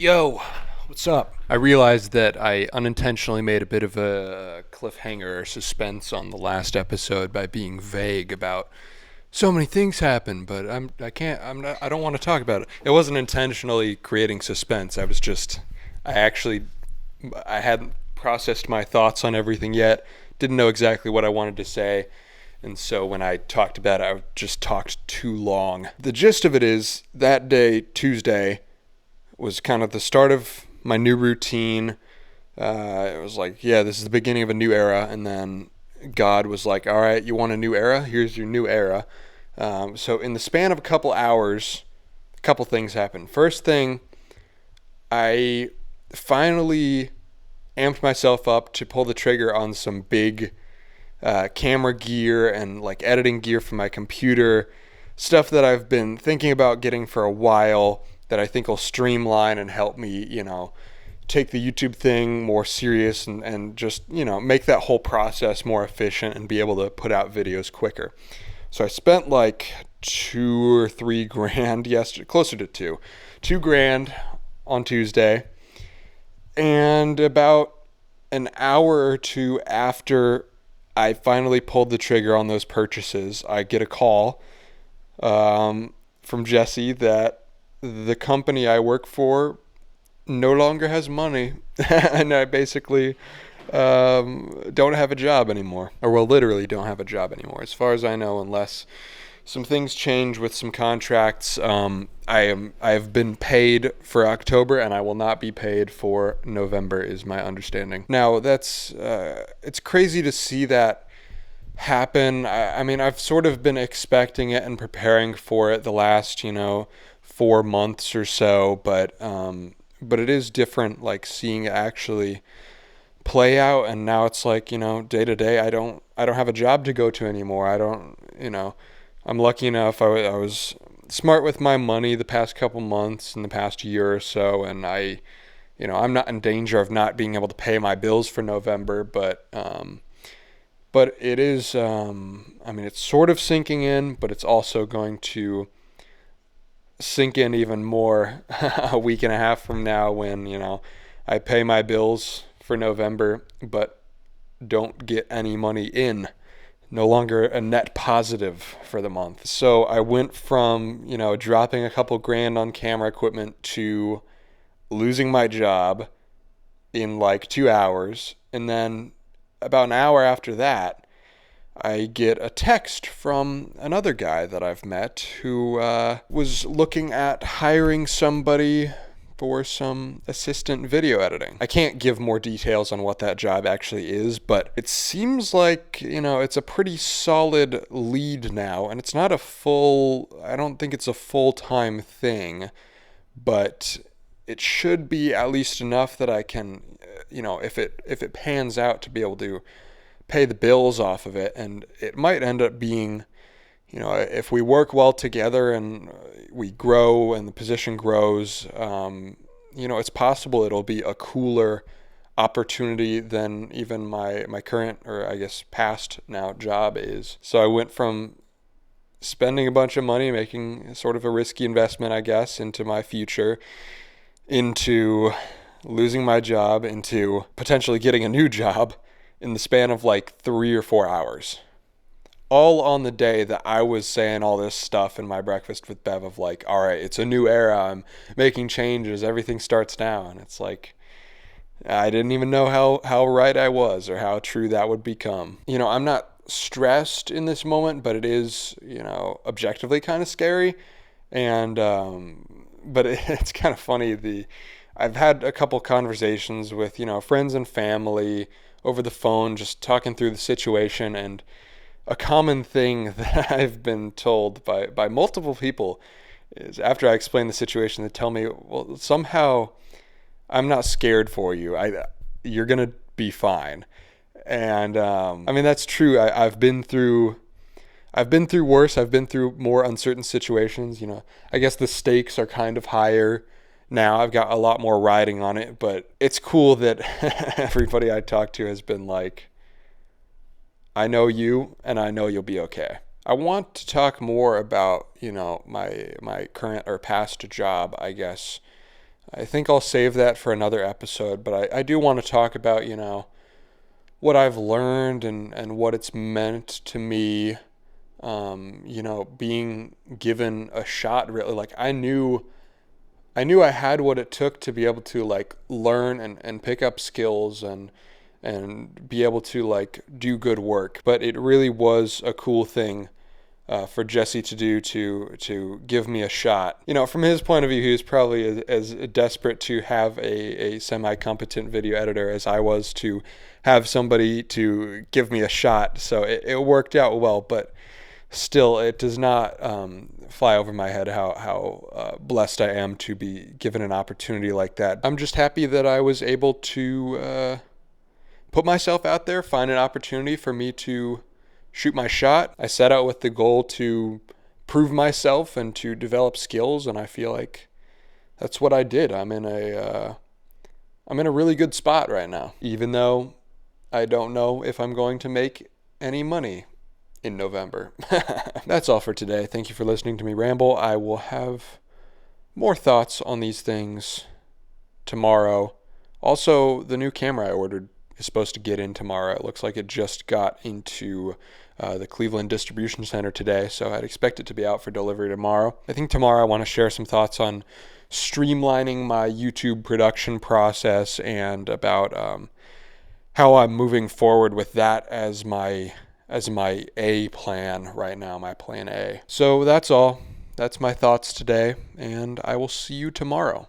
Yo, what's up? I realized that I unintentionally made a bit of a cliffhanger or suspense on the last episode by being vague about so many things happen, but I don't want to talk about it. It wasn't intentionally creating suspense. I actually I hadn't processed my thoughts on everything yet. Didn't know exactly what I wanted to say. And so when I talked about it, I just talked too long. The gist of it is that day, Tuesday, was kind of the start of my new routine. It was like, yeah, this is the beginning of a new era. And then God was like, all right, you want a new era? Here's your new era. So in the span of a couple hours, a couple things happened. First thing, I finally amped myself up to pull the trigger on some big camera gear and like editing gear for my computer, stuff that I've been thinking about getting for a while that I think will streamline and help me, take the YouTube thing more serious and just, make that whole process more efficient and be able to put out videos quicker. So I spent like 2 or 3 grand yesterday, closer to 2 grand on Tuesday. And about an hour or two after I finally pulled the trigger on those purchases, I get a call from Jesse that the company I work for no longer has money, and I basically don't have a job anymore, or well, literally don't have a job anymore, as far as I know, unless some things change with some contracts. I have been paid for October, and I will not be paid for November, is my understanding. Now that's it's crazy to see that happen. I mean, I've sort of been expecting it and preparing for it the last 4 months or so, but it is different, like seeing it actually play out. And now it's like, day to day, I don't have a job to go to anymore. I don't, I'm lucky enough. I was smart with my money the past couple months and the past year or so, and I'm not in danger of not being able to pay my bills for November, but it is, I mean, it's sort of sinking in, but it's also going to sink in even more a week and a half from now when, I pay my bills for November, but don't get any money in. No longer a net positive for the month. So I went from, dropping a couple grand on camera equipment to losing my job in like 2 hours. And then about an hour after that, I get a text from another guy that I've met who was looking at hiring somebody for some assistant video editing. I can't give more details on what that job actually is, but it seems like, it's a pretty solid lead now, and it's not I don't think it's a full-time thing, but it should be at least enough that I can, if it pans out, to be able to pay the bills off of it. And it might end up being, if we work well together and we grow and the position grows, it's possible it'll be a cooler opportunity than even my current, or I guess past now, job is. So I went from spending a bunch of money, making sort of a risky investment, I guess, into my future, into losing my job, into potentially getting a new job in the span of like 3 or 4 hours. All on the day that I was saying all this stuff in my breakfast with Bev of like, all right, it's a new era. I'm making changes. Everything starts now. And it's like, I didn't even know how right I was or how true that would become. I'm not stressed in this moment, but it is, objectively kind of scary. And, but it's kind of funny. I've had a couple conversations with, friends and family over the phone, just talking through the situation. And a common thing that I've been told by multiple people is, after I explain the situation, they tell me, well, somehow I'm not scared for you. You're going to be fine. And I mean, that's true. I've been through worse. I've been through more uncertain situations. I guess the stakes are kind of higher now. I've got a lot more riding on it, but it's cool that everybody I talk to has been like, I know you and I know you'll be okay. I want to talk more about, my current or past job, I guess, I think I'll save that for another episode, but I do want to talk about, what I've learned and what it's meant to me, being given a shot really. Like I knew I had what it took to be able to like learn and pick up skills and be able to like do good work. But it really was a cool thing for Jesse to do to give me a shot. From his point of view, he was probably as desperate to have a semi-competent video editor as I was to have somebody to give me a shot. So it worked out well, but still, it does not fly over my head how blessed I am to be given an opportunity like that. I'm just happy that I was able to put myself out there, find an opportunity for me to shoot my shot. I set out with the goal to prove myself and to develop skills, and I feel like that's what I did. I'm in a really good spot right now, even though I don't know if I'm going to make any money in November. That's all for today. Thank you for listening to me ramble. I will have more thoughts on these things tomorrow. Also, the new camera I ordered is supposed to get in tomorrow. It looks like it just got into the Cleveland Distribution Center today, so I'd expect it to be out for delivery tomorrow. I think tomorrow I want to share some thoughts on streamlining my YouTube production process and about how I'm moving forward with that as my A plan right now, my plan A. So that's all. That's my thoughts today, and I will see you tomorrow.